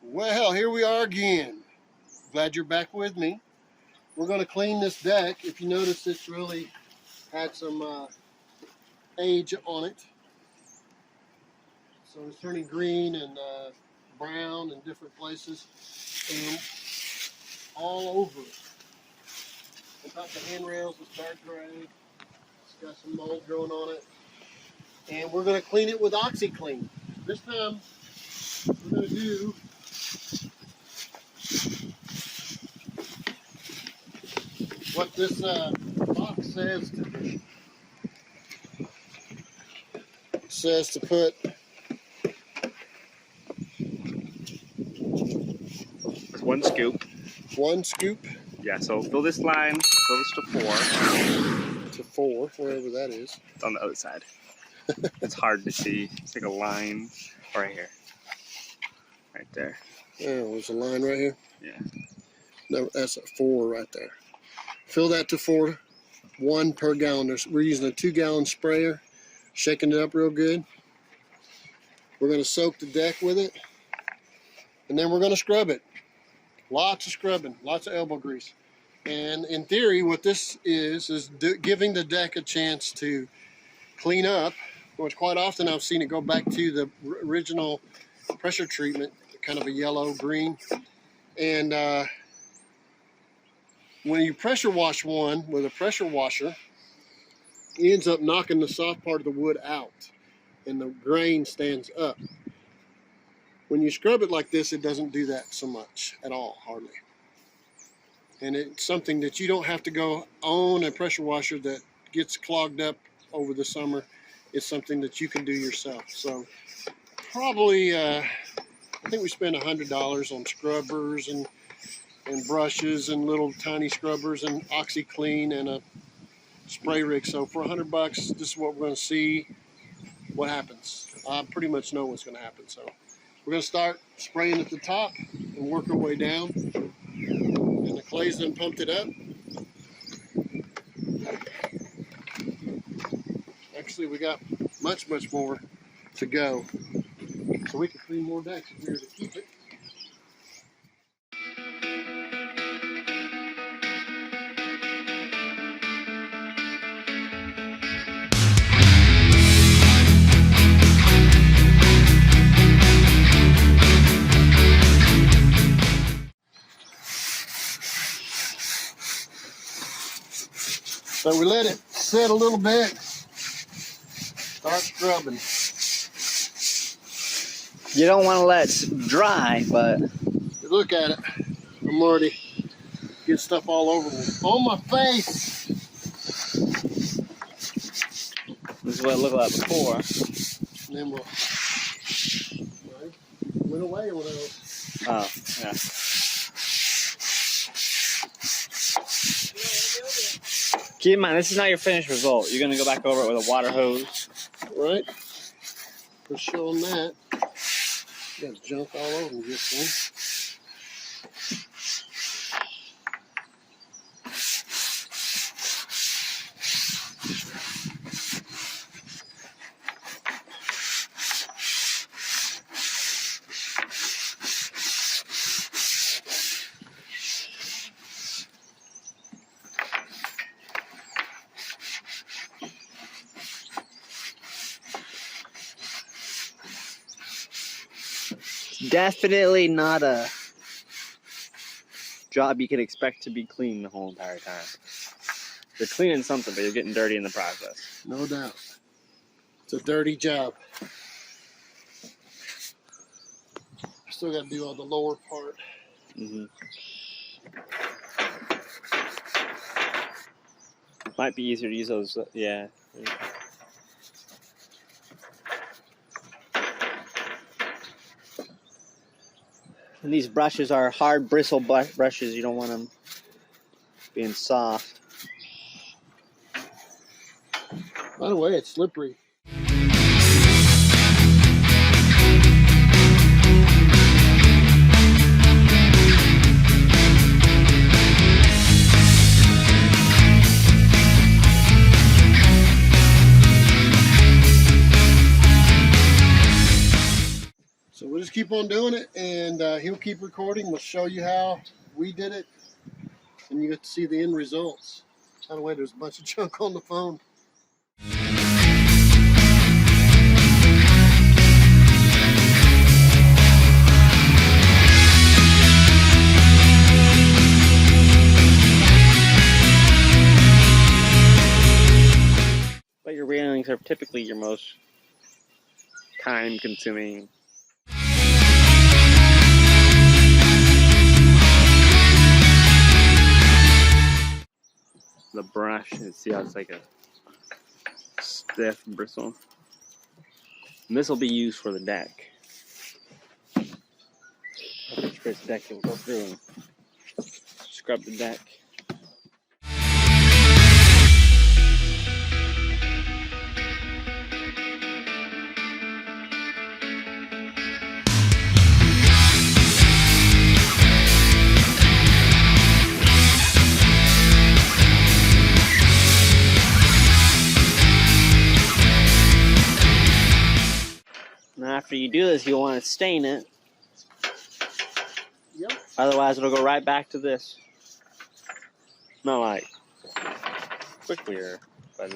Well, here we are again. Glad you're back with me. We're going to clean this deck. If you notice, it's really had some age on it. So it's turning green and brown in different places and all over it. On top of the handrails, it's dark gray. It's got some mold growing on it. And we're going to clean it with Oxi-clean. This time, we're going to do what this box says to do. It says to put one scoop. One scoop? Yeah, so fill this line, fill this to 4. To 4, wherever that is. It's on the other side. It's hard to see. It's like a line right here. Right there. Oh, there's a line right here? Yeah. No, that's a 4 right there. Fill that to 4, 1 per gallon. We're using a 2-gallon sprayer, shaking it up real good. We're going to soak the deck with it, and then we're going to scrub it. Lots of scrubbing, lots of elbow grease. And in theory, what this is giving the deck a chance to clean up, which quite often I've seen it go back to the original pressure treatment, kind of a yellow-green. And when you pressure wash one with a pressure washer, it ends up knocking the soft part of the wood out and the grain stands up. When you scrub it like this, it doesn't do that so much at all, hardly. And it's something that you don't have to go own a pressure washer that gets clogged up over the summer. It's something that you can do yourself. So probably, I think we spend $100 on scrubbers and brushes and little tiny scrubbers and Oxi-clean and a spray rig. So for $100, this is what we're going to see what happens. I pretty much know what's going to happen. So we're going to start spraying at the top and work our way down. And the clay's then pumped it up. Actually, we got much more to go. So we can clean more decks if we were to keep it. So we let it sit a little bit, start scrubbing. You don't want to let it dry, but... Look at it. I'm already getting stuff all over me. On my face! This is what it looked like before. And then we'll... Went away one of those. Oh, yeah. Keep in mind, this is not your finished result. You're going to go back over it with a water hose. Right? For showing that. Got junk all over me this one. Definitely not a job you can expect to be clean the whole entire time. You're cleaning something, but you're getting dirty in the process. No doubt. It's a dirty job. I still got to do all the lower part. Might be easier to use those, yeah. And these brushes are hard bristle brushes. You don't want them being soft. By the way, it's slippery. keep on doing it, and he'll keep recording. We'll show you how we did it, and you get to see the end results. By the way, there's a bunch of junk on the phone. But your railings are typically your most Time-consuming. The brush, and see how it's like a stiff bristle. And this will be used for the deck. This deck will go through and scrub the deck. Now after you do this, you'll want to stain it. Yep. Otherwise, it'll go right back to this. Not like quickly, but